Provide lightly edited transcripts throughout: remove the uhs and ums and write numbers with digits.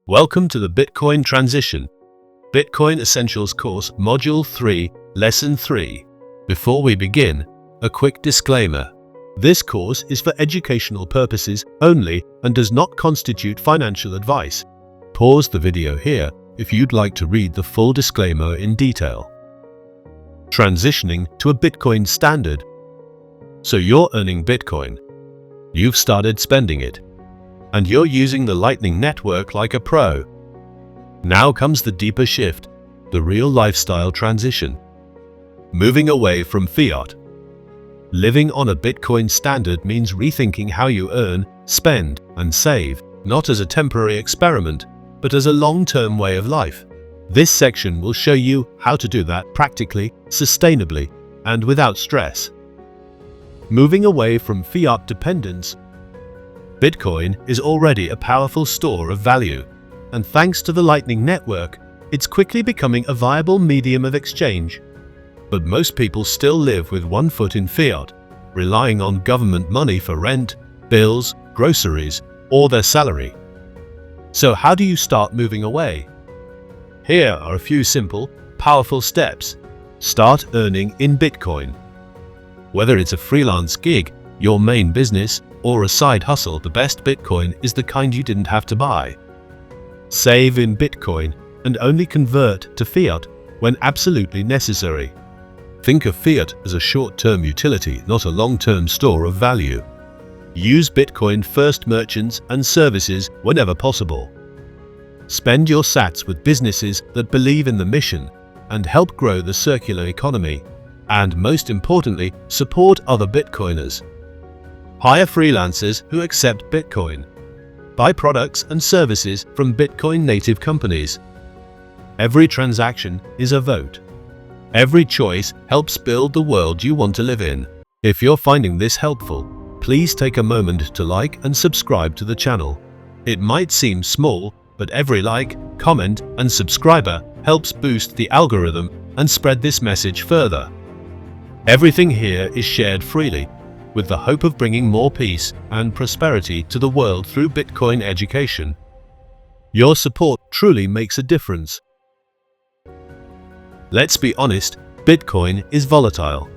Welcome to the Bitcoin Transition, Bitcoin Essentials Course, Module 3, Lesson 3. Before we begin, a quick disclaimer. This course is for educational purposes only and does not constitute financial advice. Pause the video here if you'd like to read the full disclaimer in detail. Transitioning to a Bitcoin standard. So you're earning Bitcoin. You've started spending it. And you're using the Lightning Network like a pro. Now comes the deeper shift, the real lifestyle transition. Moving away from fiat. Living on a Bitcoin standard means rethinking how you earn, spend, and save, not as a temporary experiment, but as a long-term way of life. This section will show you how to do that practically, sustainably, and without stress. Moving away from fiat dependence. Bitcoin is already a powerful store of value, and thanks to the Lightning Network, it's quickly becoming a viable medium of exchange. But most people still live with one foot in fiat, relying on government money for rent, bills, groceries, or their salary. So how do you start moving away? Here are a few simple, powerful steps. Start earning in Bitcoin. Whether it's a freelance gig, your main business, or a side hustle, the best Bitcoin is the kind you didn't have to buy. Save in Bitcoin and only convert to fiat when absolutely necessary. Think of fiat as a short-term utility, not a long-term store of value. Use Bitcoin-first merchants and services whenever possible. Spend your sats with businesses that believe in the mission and help grow the circular economy. And most importantly, support other Bitcoiners. Hire freelancers who accept Bitcoin. Buy products and services from Bitcoin-native companies. Every transaction is a vote. Every choice helps build the world you want to live in. If you're finding this helpful, please take a moment to like and subscribe to the channel. It might seem small, but every like, comment, and subscriber helps boost the algorithm and spread this message further. Everything here is shared freely, with the hope of bringing more peace and prosperity to the world through Bitcoin education. Your support truly makes a difference. Let's be honest, Bitcoin is volatile.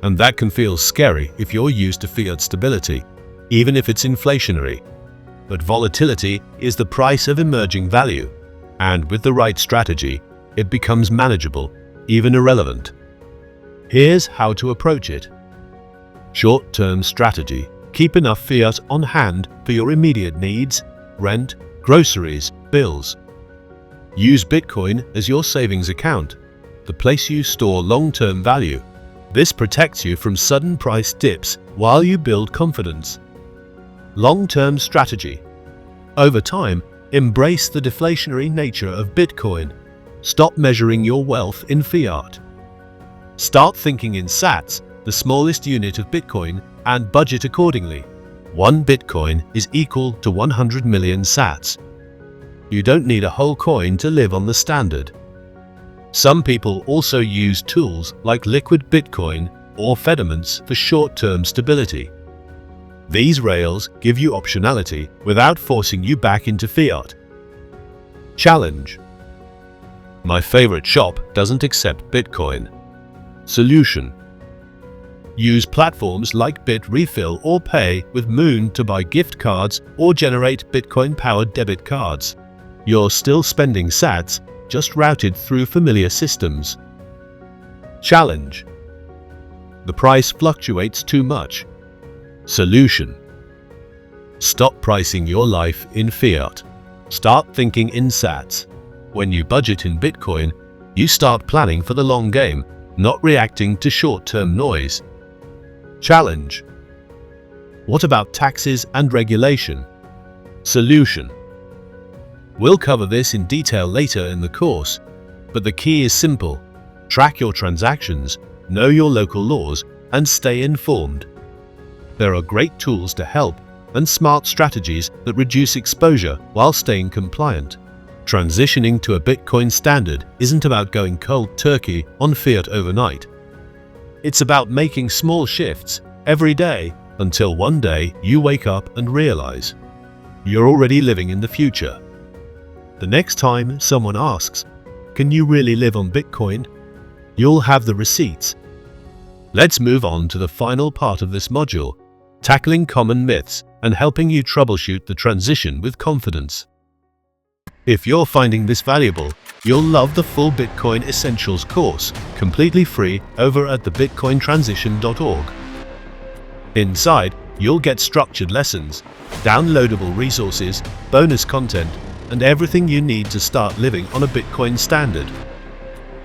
And that can feel scary if you're used to fiat stability, even if it's inflationary. But volatility is the price of emerging value, and with the right strategy, it becomes manageable, even irrelevant. Here's how to approach it. Short-term strategy. Keep enough fiat on hand for your immediate needs, rent, groceries, bills. Use Bitcoin as your savings account, the place you store long-term value. This protects you from sudden price dips while you build confidence. Long-term strategy. Over time, embrace the deflationary nature of Bitcoin. Stop measuring your wealth in fiat. Start thinking in sats, the smallest unit of Bitcoin, and budget accordingly. 1 Bitcoin is equal to 100 million sats. You don't need a whole coin to live on the standard. Some people also use tools like liquid Bitcoin or Fediments for short-term stability. These rails give you optionality without forcing you back into fiat. Challenge. My favorite shop doesn't accept Bitcoin. Solution. Use platforms like Bitrefill or Pay with Moon to buy gift cards or generate Bitcoin-powered debit cards. You're still spending sats, just routed through familiar systems. Challenge. The price fluctuates too much. Solution. Stop pricing your life in fiat. Start thinking in sats. When you budget in Bitcoin, you start planning for the long game, not reacting to short-term noise. Challenge. What about taxes and regulation? Solution. We'll cover this in detail later in the course, but the key is simple. Track your transactions, know your local laws, and stay informed. There are great tools to help and smart strategies that reduce exposure while staying compliant. Transitioning to a Bitcoin standard isn't about going cold turkey on fiat overnight. It's about making small shifts every day until one day you wake up and realize you're already living in the future. The next time someone asks, "Can you really live on Bitcoin?" you'll have the receipts. Let's move on to the final part of this module, tackling common myths and helping you troubleshoot the transition with confidence. If you're finding this valuable, you'll love the full Bitcoin Essentials course, completely free, over at thebitcointransition.org. Inside, you'll get structured lessons, downloadable resources, bonus content, and everything you need to start living on a Bitcoin standard.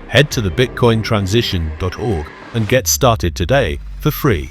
Head to thebitcointransition.org and get started today for free.